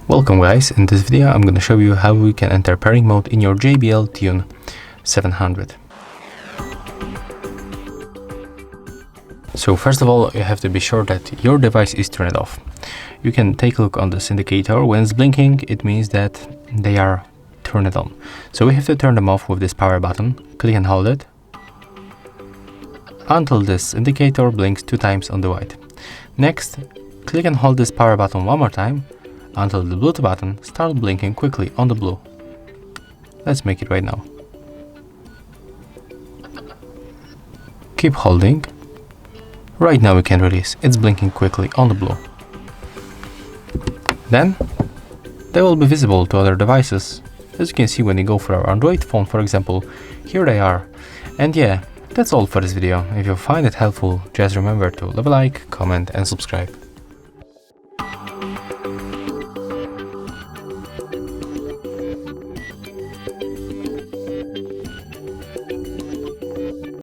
Welcome guys, in this video I'm going to show you how we can enter pairing mode in your JBL Tune 700. So first of all, you have to be sure that your device is turned off. You can take a look on this indicator. When it's blinking, it means that they are turned on. So we have to turn them off with this power button. Click and hold it until this indicator blinks 2 times on the white. Next, click and hold this power button one more time until the blue button starts blinking quickly on the blue. Let's make it right now. Keep holding. Right now we can release. It's blinking quickly on the blue. Then they will be visible to other devices. As you can see when you go for our Android phone, for example, here they are. And yeah, that's all for this video. If you find it helpful, just remember to leave a like, comment and subscribe.